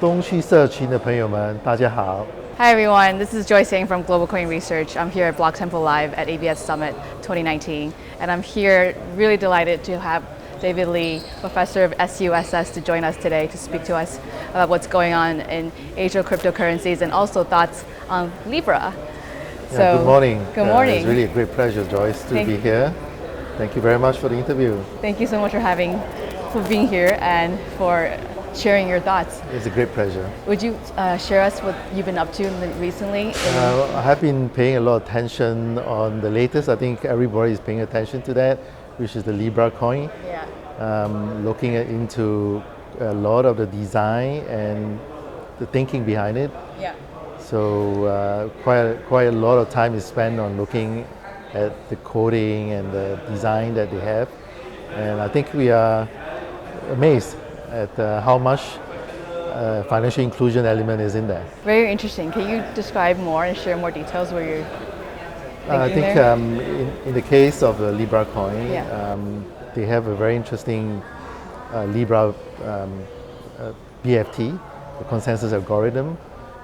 东区社群的朋友们，大家好。Hi everyone, this is Joy Singh from Global Coin Research. I'm here at Block Temple Live at ABS Summit 2019, and I'm here really delighted to have David Lee, professor of SUSS, to join us today to speak to us about what's going on in Asia cryptocurrencies and also thoughts on Libra. Yeah, good morning. Good morning. It's really a great pleasure, Joyce, to be here. Thank you very much for the interview. Thank you so much for being here and for sharing your thoughts. It's a great pleasure. Would you share us what you've been up to recently? I have been paying a lot of attention on the latest. I think everybody is paying attention to that, which is the Libra coin. Yeah. Looking into a lot of the design and the thinking behind it. Yeah. So quite a lot of time is spent on looking at the coding and the design that they have. And I think we are amazed at how much financial inclusion element is in there. Very interesting. Can you describe more and share more details where you're I think there? in the case of the Libra coin, Yeah. they have a very interesting Libra BFT, the consensus algorithm,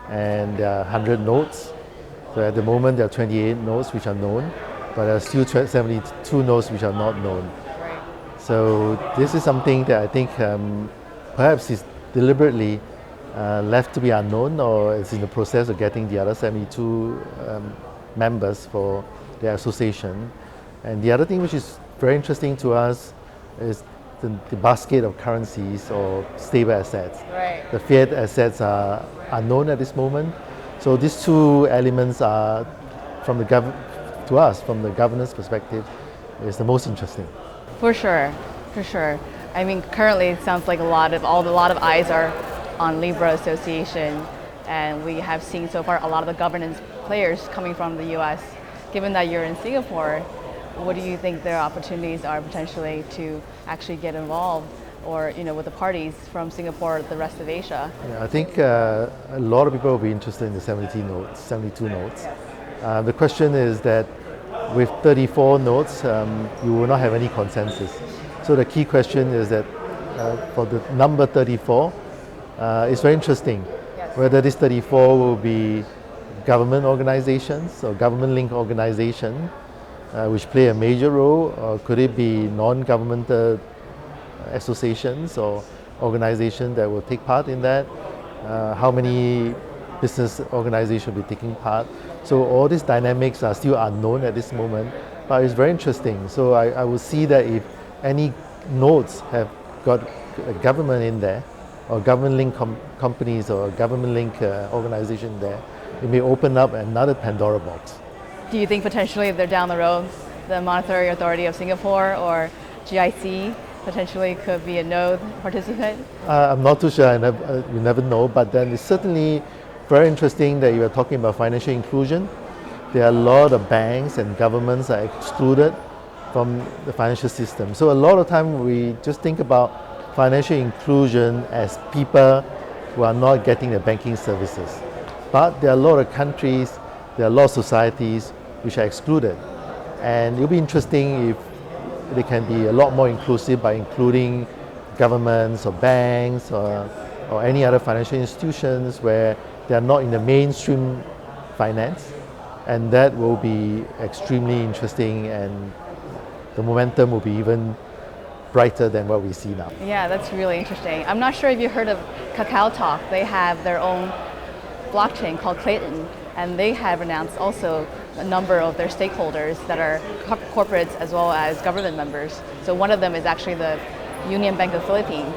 and there are 100 nodes. So at the moment there are 28 nodes which are known, but there are still 72 nodes which are not known. Right. So this is something that I think perhaps is deliberately left to be unknown, or is in the process of getting the other 72 members for the association. And the other thing which is very interesting to us is the basket of currencies or stable assets. Right. The fiat assets are unknown at this moment. So these two elements are, from the governance perspective, is the most interesting. For sure. I mean, currently it sounds like a lot of eyes are on Libra Association, and we have seen so far a lot of the governance players coming from the U.S. Given that you're in Singapore, what do you think their opportunities are potentially to actually get involved, or with the parties from Singapore or the rest of Asia? Yeah, I think a lot of people will be interested in the 72 nodes. Yes. The question is that with 34 nodes, you will not have any consensus. So the key question is that for the number 34, it's very interesting. Yes. Whether this 34 will be government organizations or government-linked organization which play a major role, or could it be non-governmental associations or organizations that will take part in that? How many business organizations will be taking part? So all these dynamics are still unknown at this moment, but it's very interesting. So I will see that if any nodes have got a government in there, or government-linked companies or government-linked organization there, it may open up another Pandora box. Do you think potentially if they're down the road, the Monetary Authority of Singapore or GIC potentially could be a node participant? I'm not too sure, you never know, but then it's certainly very interesting that you are talking about financial inclusion. There are a lot of banks and governments are excluded from the financial system. So a lot of time we just think about financial inclusion as people who are not getting the banking services. But there are a lot of countries, there are a lot of societies which are excluded. And it'll be interesting if they can be a lot more inclusive by including governments or banks or any other financial institutions where they are not in the mainstream finance. And that will be extremely interesting, and the momentum will be even brighter than what we see now. Yeah, that's really interesting. I'm not sure if you heard of Kakao Talk. They have their own blockchain called Clayton, and they have announced also a number of their stakeholders that are corporates as well as government members. So one of them is actually the Union Bank of Philippines,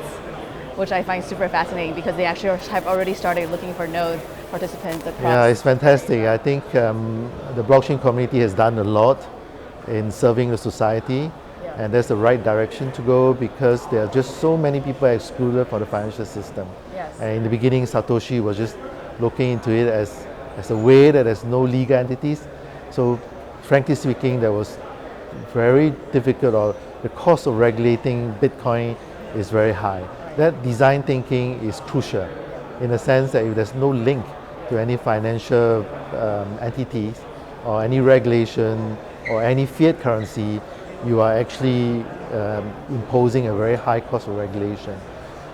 which I find super fascinating because they actually have already started looking for node participants across. Yeah, it's fantastic. I think the blockchain community has done a lot in serving the society, and that's the right direction to go because there are just so many people excluded from the financial system. Yes. And in the beginning, Satoshi was just looking into it as a way that there's no legal entities. So frankly speaking, that was very difficult, or the cost of regulating Bitcoin is very high. That design thinking is crucial in the sense that if there's no link to any financial entities or any regulation or any fiat currency, you are actually imposing a very high cost of regulation.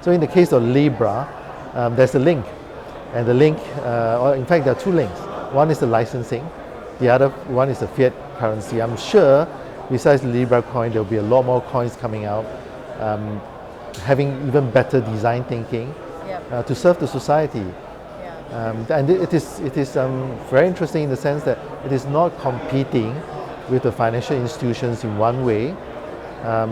So in the case of Libra, there's a link. And the link, or in fact, there are two links. One is the licensing, the other one is the fiat currency. I'm sure, besides the Libra coin, there will be a lot more coins coming out, having even better design thinking to serve the society. And it is very interesting in the sense that it is not competing with the financial institutions in one way.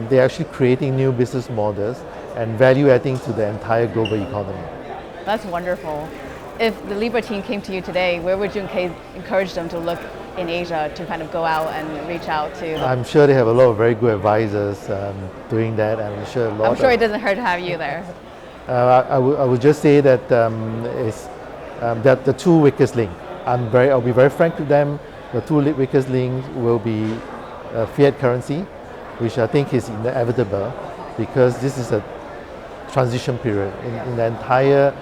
They're actually creating new business models and value adding to the entire global economy. That's wonderful. If the Libra team came to you today, where would you encourage them to look in Asia to kind of go out and reach out to? I'm sure they have a lot of very good advisors doing that, and I'm sure it doesn't hurt to have you there. I would just say that that the two weakest links. I'll be very frank with them. The two weakest links will be fiat currency, which I think is inevitable because this is a transition period. In the entire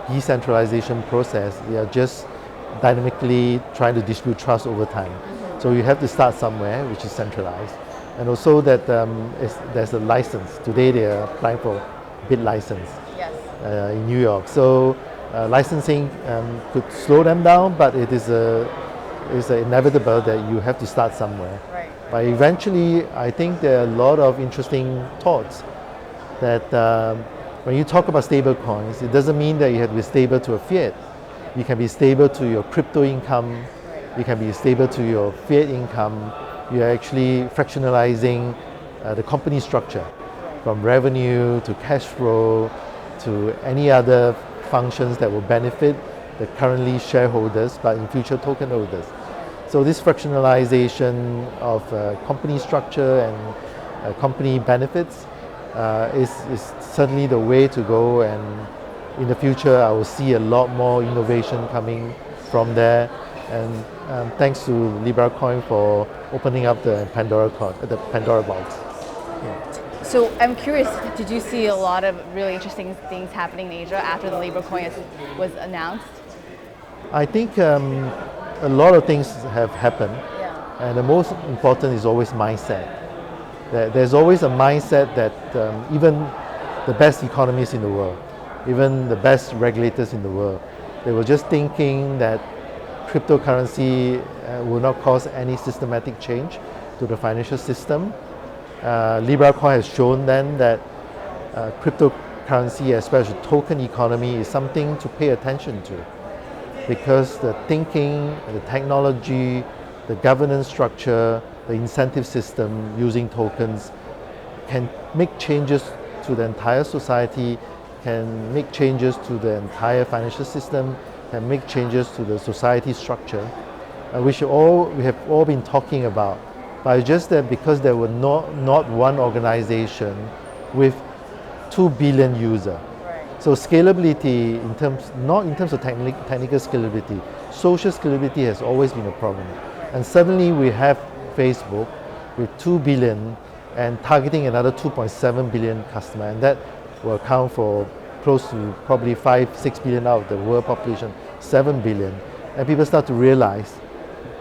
decentralization process, we are just dynamically trying to distribute trust over time. So you have to start somewhere, which is centralized. And also that there's a license. Today they are applying for bid license in New York. So licensing could slow them down, but it is inevitable that you have to start somewhere. Right. But eventually, I think there are a lot of interesting thoughts that when you talk about stable coins, it doesn't mean that you have to be stable to a fiat. You can be stable to your crypto income, you can be stable to your fiat income. You're actually fractionalizing the company structure from revenue to cash flow to any other functions that will benefit the currently shareholders but in future token holders. So this fractionalization of company structure and company benefits is certainly the way to go, and in the future I will see a lot more innovation coming from there, and thanks to Libra coin for opening up the Pandora box. Yeah. So I'm curious, did you see a lot of really interesting things happening in Asia after the Libra coin was announced? I think a lot of things have happened, and the most important is always mindset. There's always a mindset that even the best economists in the world, even the best regulators in the world, they were just thinking that cryptocurrency will not cause any systematic change to the financial system. Libra coin has shown then that cryptocurrency, especially token economy, is something to pay attention to, because the thinking, the technology, the governance structure, the incentive system using tokens can make changes to the entire society, can make changes to the entire financial system, can make changes to the society structure, which we have all been talking about. But it's just that because there were not one organization with 2 billion users. Right. So scalability, not in terms of technical scalability, social scalability has always been a problem. And suddenly we have Facebook with 2 billion and targeting another 2.7 billion customers, and that will account for close to probably 5-6 billion out of the world population, 7 billion. And people start to realize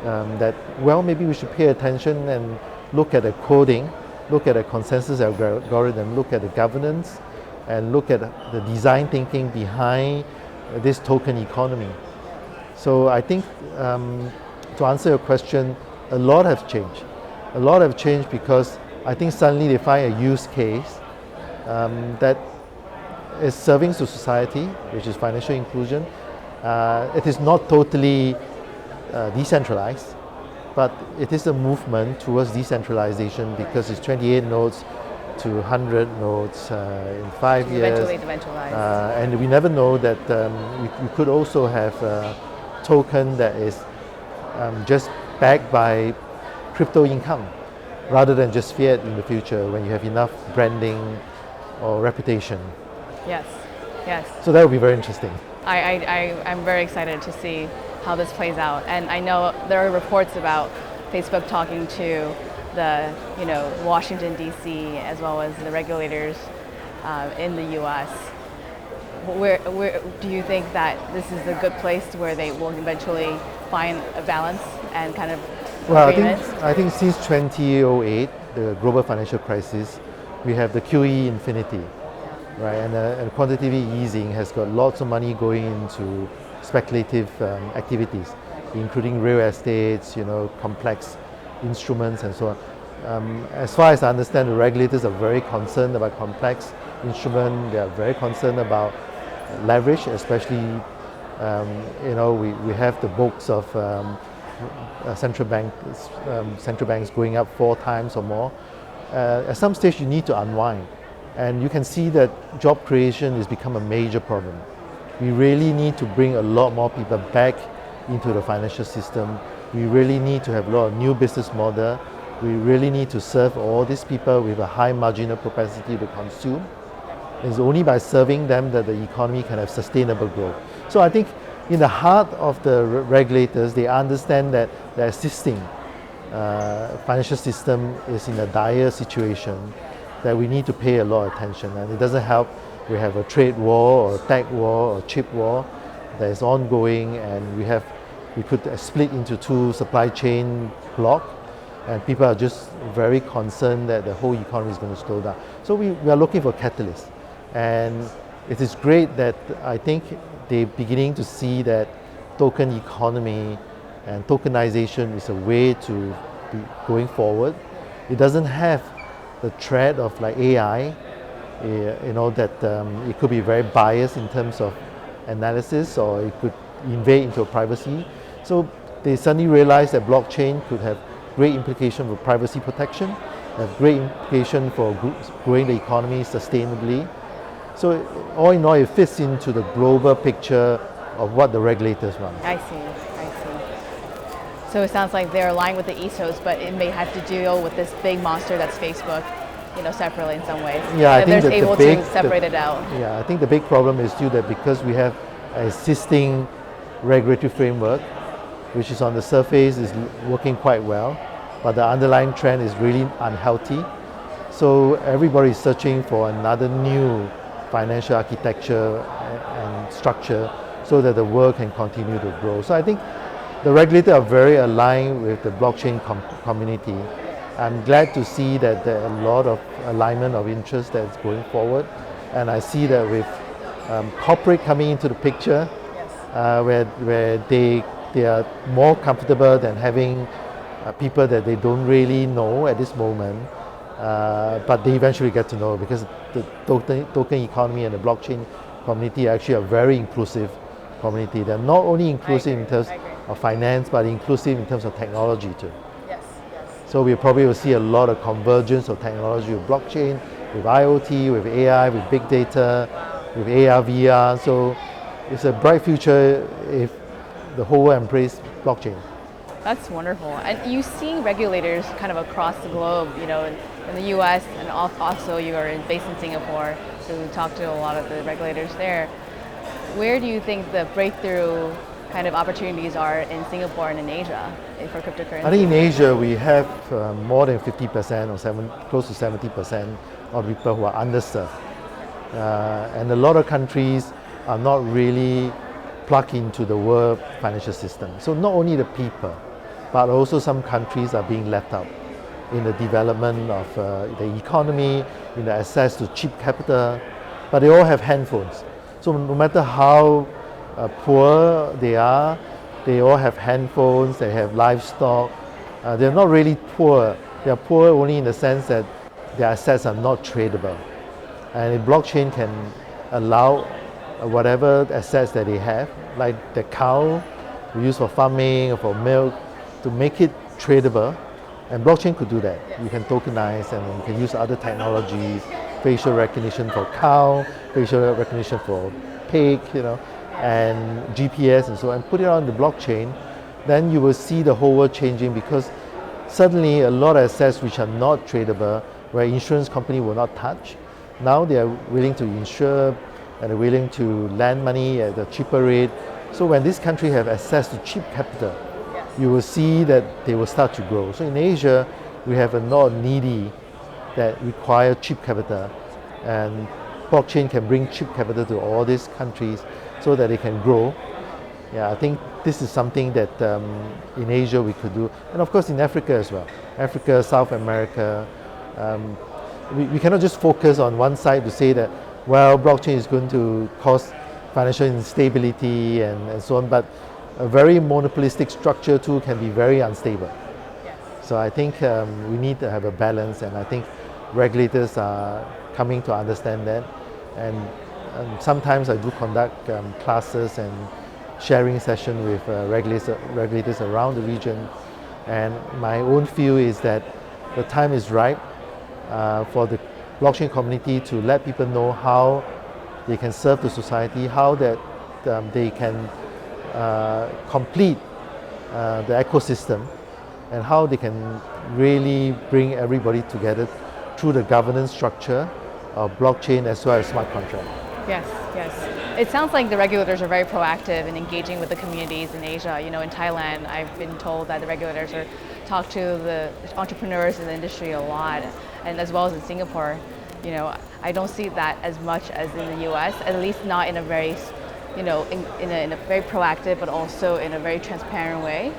that, well, maybe we should pay attention and look at the coding, look at the consensus algorithm, look at the governance, and look at the design thinking behind this token economy. So I think to answer your question, a lot have changed. A lot have changed because I think suddenly they find a use case that is serving to society, which is financial inclusion. It is not totally decentralized, but it is a movement towards decentralization because it's 28 nodes to 100 nodes in 5 years. Eventually decentralized. And we never know that we could also have a token that is just backed by crypto income rather than just fiat in the future when you have enough branding or reputation. Yes, yes. So that would be very interesting. I'm very excited to see how this plays out. And I know there are reports about Facebook talking to the Washington, D.C. as well as the regulators in the U.S. Where do you think that this is a good place where they will eventually find a balance and kind of agreement? I think since 2008, the global financial crisis, we have the QE infinity. right? And quantitative easing has got lots of money going into speculative activities, including real estates, complex instruments and so on. As far as I understand, the regulators are very concerned about complex instruments. They are very concerned about leverage, especially, we have the books of central banks going up 4 times or more. At some stage, you need to unwind. And you can see that job creation has become a major problem. We really need to bring a lot more people back into the financial system. We really need to have a lot of new business model. We really need to serve all these people with a high marginal propensity to consume. It's only by serving them that the economy can have sustainable growth. So I think in the heart of the regulators, they understand that the existing financial system is in a dire situation, that we need to pay a lot of attention. And it doesn't help we have a trade war or tech war or chip war that is ongoing, and we could split into 2 supply chain blocks, and people are just very concerned that the whole economy is going to slow down. So we are looking for catalysts. And it is great that I think they're beginning to see that token economy and tokenization is a way to be going forward. It doesn't have the threat of like AI, that it could be very biased in terms of analysis, or it could invade into privacy. So they suddenly realized that blockchain could have great implication for privacy protection, have great implication for growing the economy sustainably. So all in all, it fits into the global picture of what the regulators want. I see. So it sounds like they're aligned with the ethos, but it may have to deal with this big monster that's Facebook, separately in some ways. Yeah, I think they're able to separate it out. Yeah, I think the big problem is still that because we have an existing regulatory framework, which is on the surface is working quite well, but the underlying trend is really unhealthy. So everybody is searching for another new financial architecture and structure so that the world can continue to grow. So I think the regulators are very aligned with the blockchain community. I'm glad to see that there are a lot of alignment of interest that's going forward, and I see that with corporate coming into the picture, where they are more comfortable than having people that they don't really know at this moment, but they eventually get to know, because the token economy and the blockchain community actually are very inclusive community. They're not only inclusive in terms of finance, but inclusive in terms of technology too. Yes. So we probably will see a lot of convergence of technology with blockchain, with IoT, with AI, with big data, with AR, VR. So it's a bright future if the whole world embrace blockchain. That's wonderful. And you see regulators kind of across the globe, in the US, and also you are based in Singapore, so we talk to a lot of the regulators there. Where do you think the breakthrough kind of opportunities are in Singapore and in Asia for cryptocurrency? I think in Asia we have more than 50% or close to 70% of people who are underserved. And a lot of countries are not really plugged into the world financial system. So not only the people, but also some countries are being left out in the development of the economy, in the access to cheap capital, but they all have handphones. So no matter how poor they are, they all have handphones, they have livestock. They're not really poor. They're poor only in the sense that their assets are not tradable. And blockchain can allow whatever assets that they have, like the cow we use for farming or for milk, to make it tradable. And blockchain could do that. You can tokenize, and you can use other technologies, facial recognition for cow, facial recognition for pig, and GPS and so on, and put it on the blockchain. Then you will see the whole world changing, because suddenly a lot of assets which are not tradable, where insurance company will not touch, now they are willing to insure and are willing to lend money at a cheaper rate. So when this country have access to cheap capital, you will see that they will start to grow. So in Asia, we have a lot of needy that require cheap capital, and blockchain can bring cheap capital to all these countries so that they can grow. I think this is something that in Asia we could do, and of course in Africa as well. Africa, South America, we cannot just focus on one side to say that well, blockchain is going to cause financial instability and so on, but a very monopolistic structure too can be very unstable. Yes. So I think we need to have a balance, and I think regulators are coming to understand that. And sometimes I do conduct classes and sharing session with regulators around the region. And my own view is that the time is right for the blockchain community to let people know how they can serve the society, how that they can complete the ecosystem, and how they can really bring everybody together through the governance structure of blockchain as well as smart contract. Yes, yes. It sounds like the regulators are very proactive in engaging with the communities in Asia. You know, in Thailand, I've been told that the regulators are talk to the entrepreneurs in the industry a lot, and as well as in Singapore. You know, I don't see that as much as in the U.S. At least not in a very, you know, in a very proactive, but also in a very transparent way.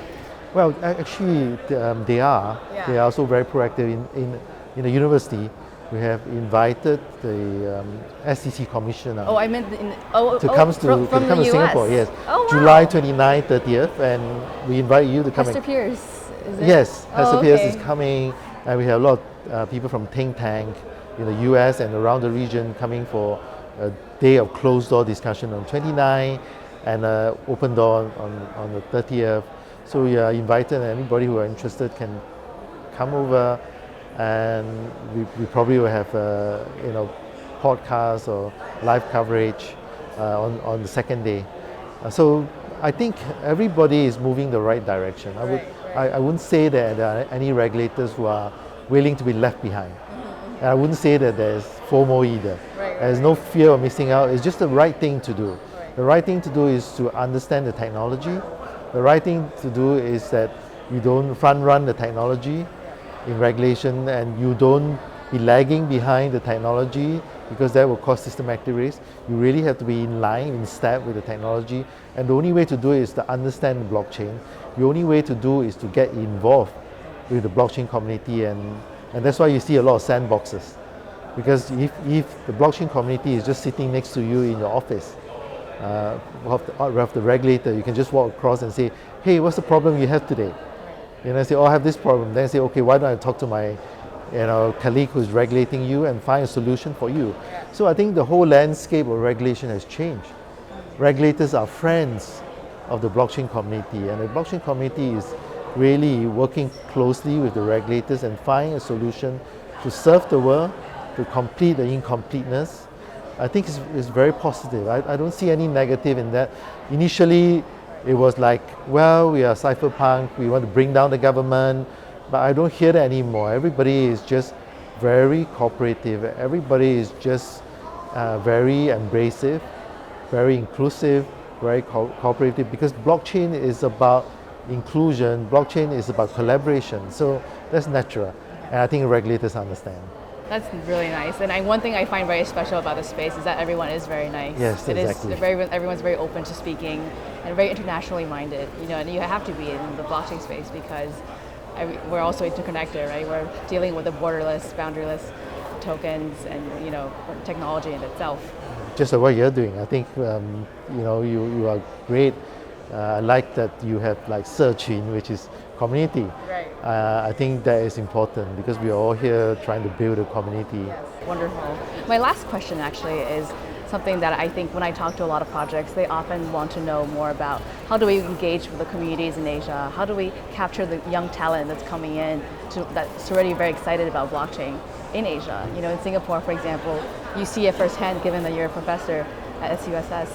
Well, actually, they are. Yeah. They are also very proactive in the university. We have invited the SEC commissioner Oh, I meant to come from to the US. Singapore. Yes, Oh, wow. July 29th, 30th, and we invite you to come. Hester Pierce, is it? Yes, Hester Oh, Pierce okay. is coming, and we have a lot of people from think tank in the US and around the region coming for a day of closed door discussion on 29 and open door on the 30th. So you are invited, and anybody who are interested can come over, and we probably will have podcast or live coverage on the second day. So I think everybody is moving the right direction. I wouldn't say that there are any regulators who are willing to be left behind. And I wouldn't say that there's FOMO either. There's no fear of missing out. It's just the right thing to do. The right thing to do is to understand the technology. The right thing to do is that you don't front run the technology in regulation, and you don't be lagging behind the technology, because that will cause systematic risk. You really have to be in line, in step with the technology. And the only way to do it is to understand the blockchain. The only way to do is to get involved with the blockchain community, and that's why you see a lot of sandboxes. Because if the blockchain community is just sitting next to you in your office, of the regulator, you can just walk across and say, hey, what's the problem you have today? You know, say, oh, I have this problem. Then say, okay, why don't I talk to my colleague who's regulating you and find a solution for you? So I think the whole landscape of regulation has changed. Regulators are friends of the blockchain community, and the blockchain community is really working closely with the regulators and find a solution to serve the world, to complete the incompleteness. I think it's very positive. I don't see any negative in that. Initially, it was like, well, we are cypherpunk, we want to bring down the government, but I don't hear that anymore. Everybody is just very cooperative. Everybody is just very embracive, very inclusive, very cooperative, because blockchain is about inclusion, blockchain is about collaboration. So that's natural, and I think regulators understand. That's really nice. And one thing I find very special about this space is that everyone is very nice. Yes, exactly. Everyone's very open to speaking and very internationally minded. You know, and you have to be in the blockchain space because we're also interconnected, right? We're dealing with the borderless, boundaryless tokens and technology in itself. Just like what you're doing, I think you are great. I like that you have like Chuen, which is community. Right. I think that is important because we are all here trying to build a community. Yes. Wonderful. My last question actually is something that I think when I talk to a lot of projects, they often want to know more about how do we engage with the communities in Asia? How do we capture the young talent that's coming in that's already very excited about blockchain in Asia? You know, in Singapore, for example, you see it firsthand given that you're a professor at SUSS.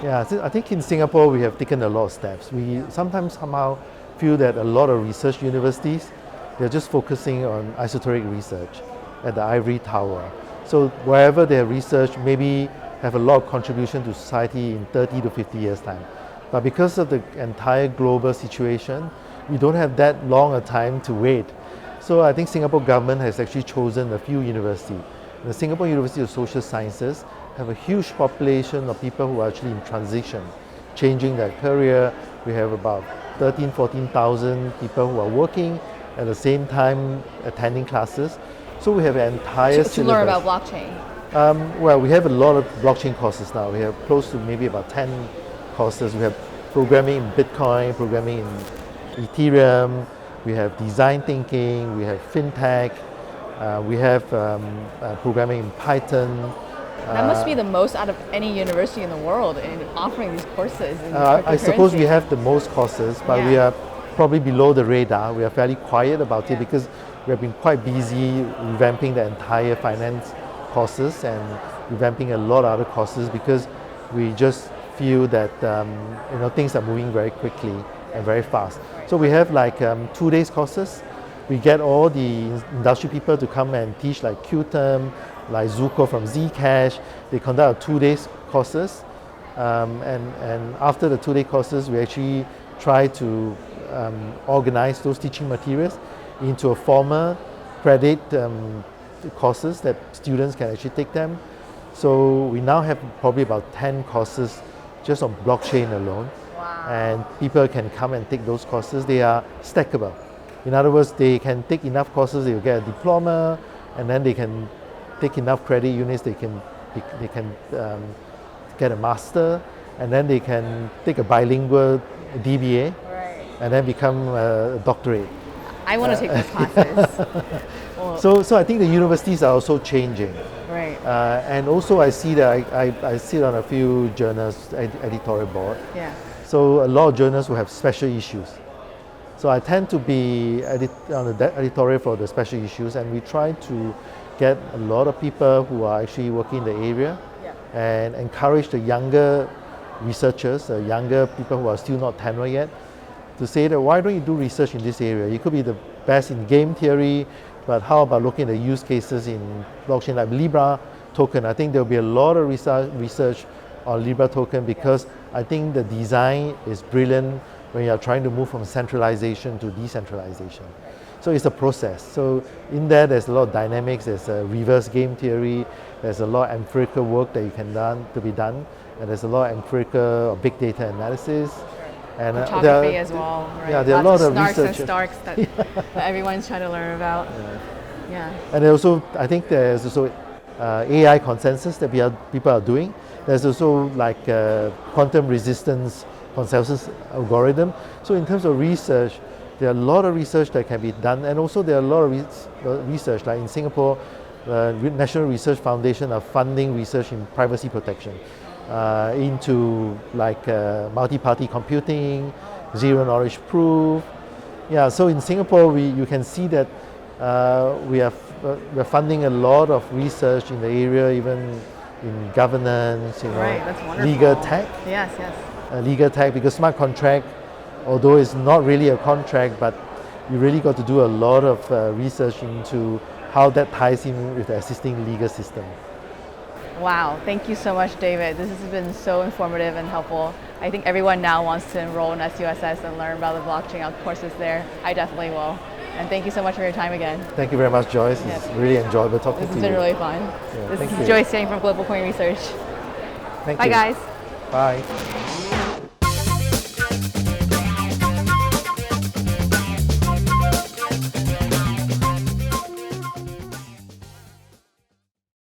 Yeah, I think in Singapore we have taken a lot of steps. We sometimes somehow feel that a lot of research universities, they're just focusing on esoteric research at the ivory tower. So wherever they have research, maybe have a lot of contribution to society in 30 to 50 years' time. But because of the entire global situation, we don't have that long a time to wait. So I think Singapore government has actually chosen a few universities. The Singapore University of Social Sciences have a huge population of people who are actually in transition, changing their career. We have about 14,000 people who are working at the same time attending classes. So we have an entire to learn about blockchain. Well, we have a lot of blockchain courses now. We have close to maybe about 10 courses. We have programming in Bitcoin, programming in Ethereum, we have design thinking, we have fintech, we have programming in Python. That must be the most out of any university in the world in offering these courses in I suppose we cryptocurrency. have the most courses, but we Yeah. are probably below the radar. We are fairly quiet about it because we have been quite busy revamping the entire finance courses and revamping a lot of other courses because we just feel that things are moving very quickly and very fast. So we have like 2 days courses. We get all the industry people to come and teach like Qterm, like Zuko from Zcash. They conduct 2 days courses, and after the 2 day courses, we actually try to organize those teaching materials into a formal credit courses that students can actually take them. So we now have probably about 10 courses just on blockchain alone. Wow. And people can come and take those courses. They are stackable. In other words, they can take enough courses, they will get a diploma, and then they can take enough credit units, they can get a master, and then they can take a bilingual DBA, Right. and then become a doctorate. I want to take these classes. Well, So I think the universities are also changing. right. And also I see that I sit on a few journals editorial board. Yeah. So a lot of journals will have special issues. So I tend to be on the editorial for the special issues, and we try to get a lot of people who are actually working in the area and encourage the younger researchers, the younger people who are still not tenure yet, to say that why don't you do research in this area? You could be the best in game theory, but how about looking at the use cases in blockchain like Libra token? I think there will be a lot of research on Libra token because I think the design is brilliant when you are trying to move from centralization to decentralization. So it's a process. So in there, there's a lot of dynamics. There's a reverse game theory. There's a lot of empirical work that you can be done, and there's a lot of empirical or big data analysis. And Photography as well, right? Yeah, there are a Lots lot of of snarks and research. starks that everyone's trying to learn about. Yeah. And also, I think there's also AI consensus that people are doing. There's also like quantum resistance consensus algorithm. So in terms of research, there are a lot of research that can be done, and also there are a lot of research, like in Singapore, National Research Foundation are funding research in privacy protection into like multi-party computing, zero knowledge proof. Yeah, so in Singapore, you can see that we're funding a lot of research in the area, even in governance, Right, that's wonderful. legal tech. Yes, yes. Legal tech, because smart contract, although it's not really a contract, but you really got to do a lot of research into how that ties in with the existing legal system. Wow, thank you so much, David. This has been so informative and helpful. I think everyone now wants to enroll in SUSS and learn about the blockchain courses there. I definitely will. And thank you so much for your time again. Thank you very much, Joyce. Yes. It's really enjoyable talking This to has you. been really fun. Yeah, This thank is you. Joyce Yang from Global Coin Research. Thank Bye, you. guys. Bye.